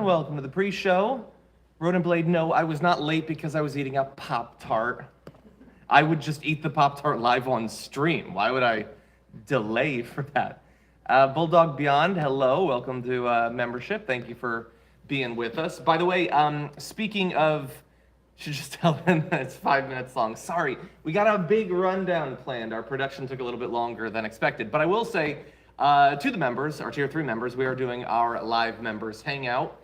Welcome to the pre-show. Road and Blade, no, I was not late because I was eating a Pop-Tart. I would just eat the Pop-Tart live on stream. Why would I delay for that? Bulldog Beyond, hello. Welcome to membership. Thank you for being with us. By the way, speaking of, should just tell them that it's 5 minutes long. Sorry, we got a big rundown planned. Our production took a little bit longer than expected. But I will say, to the members, our Tier 3 members, we are doing our live members hangout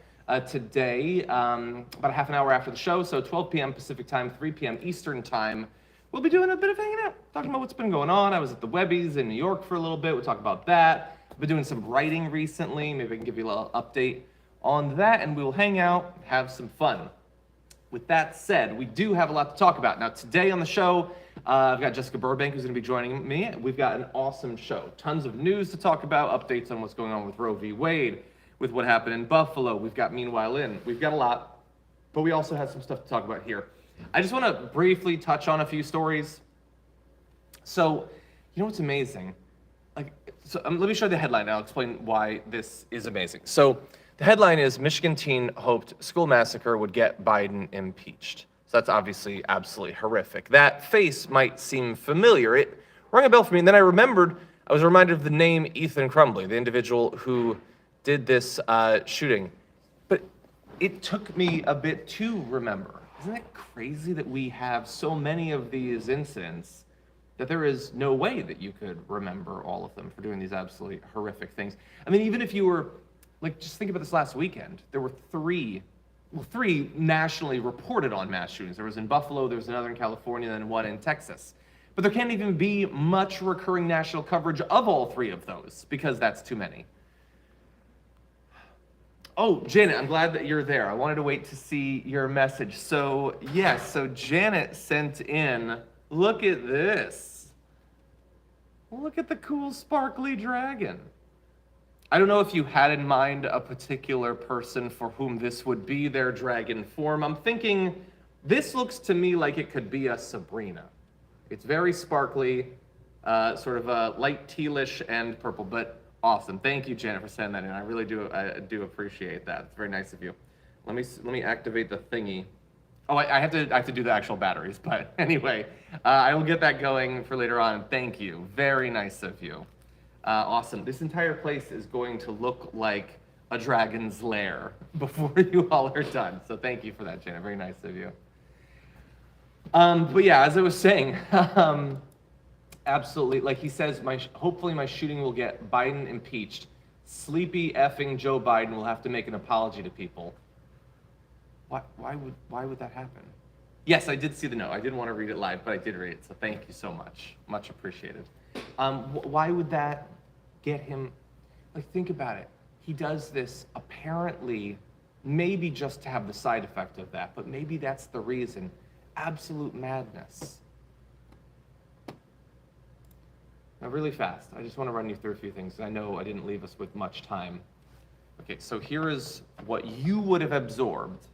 today, about a half an hour after the show, so 12 p.m. Pacific time, 3 p.m. Eastern time. We'll be doing a bit of hanging out, talking about what's been going on. I was at the Webbies in New York for a little bit. We'll talk about that. I've been doing some writing recently. Maybe I can give you a little update on that, and we will hang out, have some fun. With that said, we do have a lot to talk about. Now, today on the show, I've got Jessica Burbank, who's going to be joining me. We've got an awesome show. Tons of news to talk about, updates on what's going on with Roe v. Wade, with what happened in Buffalo. We've got Meanwhile In. We've got a lot, but we also have some stuff to talk about here. I just want to briefly touch on a few stories. So, you know what's amazing? Let me show you the headline, and I'll explain why this is amazing. So, the headline is, Michigan teen hoped school massacre would get Biden impeached. So that's obviously absolutely horrific. That face might seem familiar. It rang a bell for me, and then I was reminded of the name Ethan Crumbley, the individual who did this shooting. But it took me a bit to remember. Isn't it crazy that we have so many of these incidents that there is no way that you could remember all of them for doing these absolutely horrific things? I mean, even if you were, just think about this last weekend. There were three nationally reported on mass shootings. There was in Buffalo, there was another in California, and then one in Texas. But there can't even be much recurring national coverage of all three of those because that's too many. Oh, Janet, I'm glad that you're there. I wanted to wait to see your message. So, yes, so Janet sent in, look at this. Look at the cool sparkly dragon. I don't know if you had in mind a particular person for whom this would be their dragon form. I'm thinking this looks to me like it could be a Sabrina. It's very sparkly, sort of a light tealish and purple, but awesome. Thank you, Janet, for sending that in. I really do appreciate that. It's very nice of you. Let me activate the thingy. Oh, I have to do the actual batteries, but anyway, I will get that going for later on. Thank you. Very nice of you. Awesome. This entire place is going to look like a dragon's lair before you all are done. So thank you for that, Janet. Very nice of you. But yeah, as I was saying, absolutely, like he says, hopefully my shooting will get Biden impeached. Sleepy effing Joe Biden will have to make an apology to people. Why would that happen? Yes, I did see the note. I didn't want to read it live, but I did read it, so thank you so much. Much appreciated. Why would that get him, think about it. He does this apparently, maybe just to have the side effect of that, but maybe that's the reason. Absolute madness. Now, really fast, I just want to run you through a few things. I know I didn't leave us with much time. Okay, so here is what you would have absorbed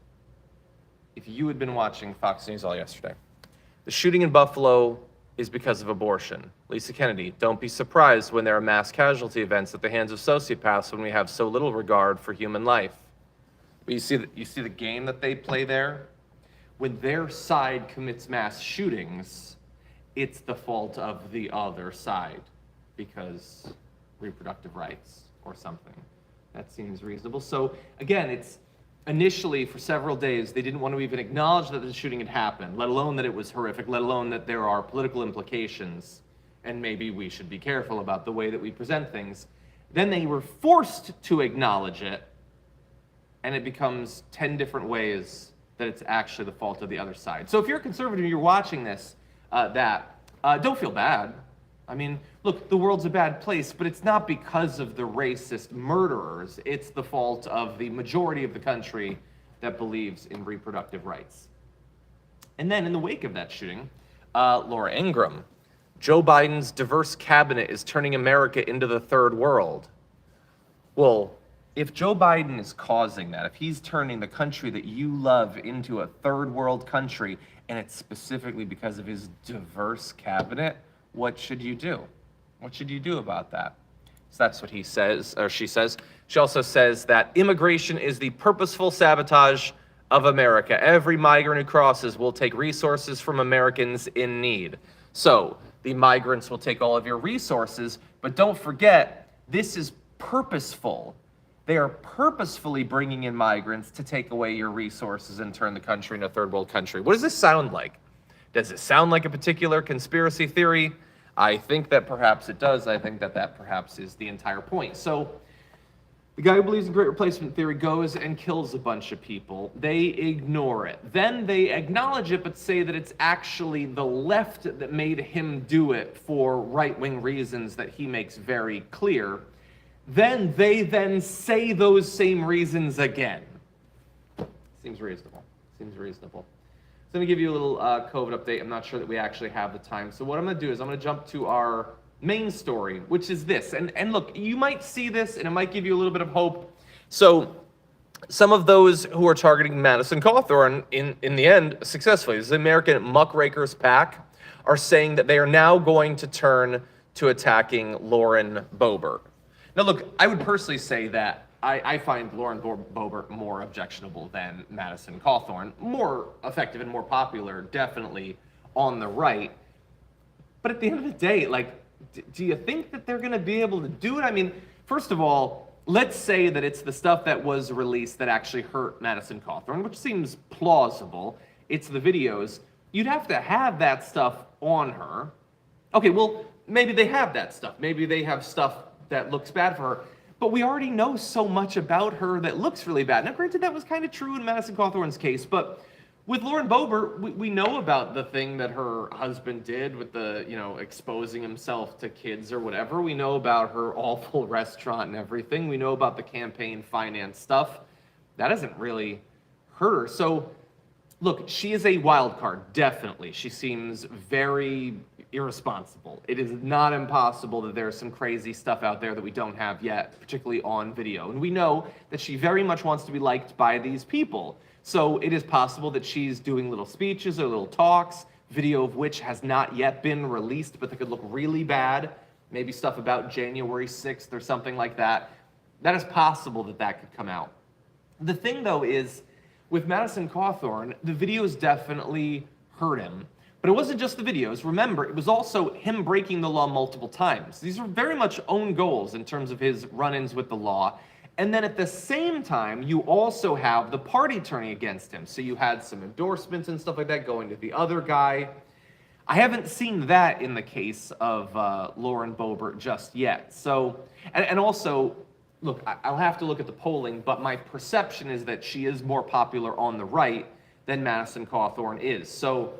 if you had been watching Fox News all yesterday. The shooting in Buffalo is because of abortion. Lisa Kennedy, don't be surprised when there are mass casualty events at the hands of sociopaths when we have so little regard for human life. But you see the game that they play there? When their side commits mass shootings, it's the fault of the other side because reproductive rights or something. That seems reasonable. So again, it's initially for several days, they didn't want to even acknowledge that the shooting had happened, let alone that it was horrific, let alone that there are political implications, and maybe we should be careful about the way that we present things. Then they were forced to acknowledge it, and it becomes 10 different ways that it's actually the fault of the other side. So if you're a conservative and you're watching this, don't feel bad. I mean, look, the world's a bad place, but it's not because of the racist murderers. It's the fault of the majority of the country that believes in reproductive rights. And then in the wake of that shooting, Laura Ingraham, Joe Biden's diverse cabinet is turning America into the third world. Well, if Joe Biden is causing that, if he's turning the country that you love into a third world country, and it's specifically because of his diverse cabinet, what should you do? What should you do about that? So that's what he says, or she says. She also says that immigration is the purposeful sabotage of America. Every migrant who crosses will take resources from Americans in need. So the migrants will take all of your resources, but don't forget, this is purposeful. They are purposefully bringing in migrants to take away your resources and turn the country into a third world country. What does this sound like? Does it sound like a particular conspiracy theory? I think that perhaps it does. I think that that perhaps is the entire point. So the guy who believes in great replacement theory goes and kills a bunch of people. They ignore it. Then they acknowledge it, but say that it's actually the left that made him do it for right-wing reasons that he makes very clear. Then they then say those same reasons again. Seems reasonable. Seems reasonable. So let me give you a little COVID update. I'm not sure that we actually have the time. So what I'm going to do is I'm going to jump to our main story, which is this. And look, you might see this, and it might give you a little bit of hope. So some of those who are targeting Madison Cawthorn, in the end, successfully, this American muckrakers pack, are saying that they are now going to turn to attacking Lauren Boebert. Now, look, I would personally say that I find Lauren Boebert more objectionable than Madison Cawthorn, more effective and more popular, definitely on the right. But at the end of the day, like, do you think that they're going to be able to do it? I mean, first of all, let's say that it's the stuff that was released that actually hurt Madison Cawthorn, which seems plausible. It's the videos. You'd have to have that stuff on her. Okay, well, maybe they have that stuff. Maybe they have stuff that looks bad for her. But we already know so much about her that looks really bad. Now, granted, that was kind of true in Madison Cawthorn's case, but with Lauren Boebert, we know about the thing that her husband did with the, exposing himself to kids or whatever. We know about her awful restaurant and everything. We know about the campaign finance stuff. That doesn't really hurt her. So, look, she is a wild card, definitely. She seems very irresponsible. It is not impossible that there's some crazy stuff out there that we don't have yet, particularly on video. And we know that she very much wants to be liked by these people. So it is possible that she's doing little speeches or little talks, video of which has not yet been released, but that could look really bad. Maybe stuff about January 6th or something like that. That is possible that that could come out. The thing, though, is with Madison Cawthorn, the videos definitely hurt him. But it wasn't just the videos. Remember, it was also him breaking the law multiple times. These are very much own goals in terms of his run-ins with the law. And then at the same time, you also have the party turning against him. So you had some endorsements and stuff like that going to the other guy. I haven't seen that in the case of Lauren Boebert just yet. So, and also, look, I'll have to look at the polling, but my perception is that she is more popular on the right than Madison Cawthorn is. So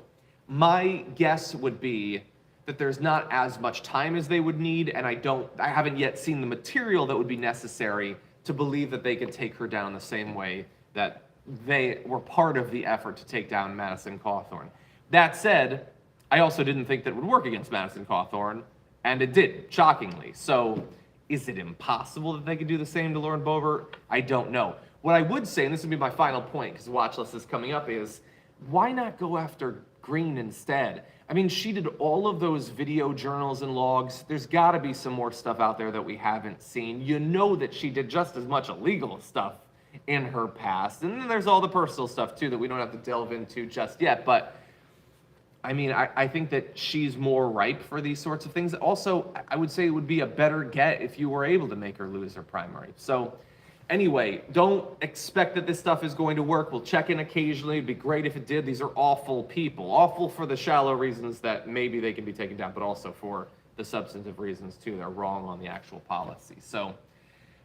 my guess would be that there's not as much time as they would need, and I haven't yet seen the material that would be necessary to believe that they could take her down the same way that they were part of the effort to take down Madison Cawthorn. That said, I also didn't think that it would work against Madison Cawthorn, and it did, shockingly. So is it impossible that they could do the same to Lauren Boebert? I don't know. What I would say, and this would be my final point, because the watch list is coming up, is why not go after Green instead? I mean, she did all of those video journals and logs. There's got to be some more stuff out there that we haven't seen. You know that she did just as much illegal stuff in her past. And then there's all the personal stuff, too, that we don't have to delve into just yet. But, I mean, I think that she's more ripe for these sorts of things. Also, I would say it would be a better get if you were able to make her lose her primary. So, anyway, don't expect that this stuff is going to work. We'll check in occasionally. It'd be great if it did. These are awful people. Awful for the shallow reasons that maybe they can be taken down, but also for the substantive reasons, too. They're wrong on the actual policy. So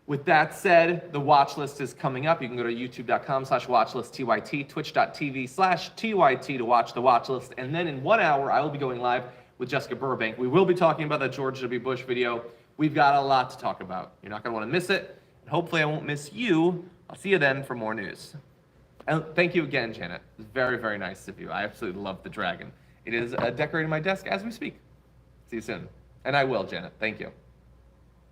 with that said, the watch list is coming up. You can go to youtube.com/watchlisttyt, twitch.tv/tyt to watch the watch list. And then in 1 hour, I will be going live with Jessica Burbank. We will be talking about that George W. Bush video. We've got a lot to talk about. You're not going to want to miss it. Hopefully I won't miss you. I'll see you then for more news. And thank you again, Janet. It was very, very nice of you. I absolutely love the dragon. It is decorating my desk as we speak. See you soon. And I will, Janet. Thank you.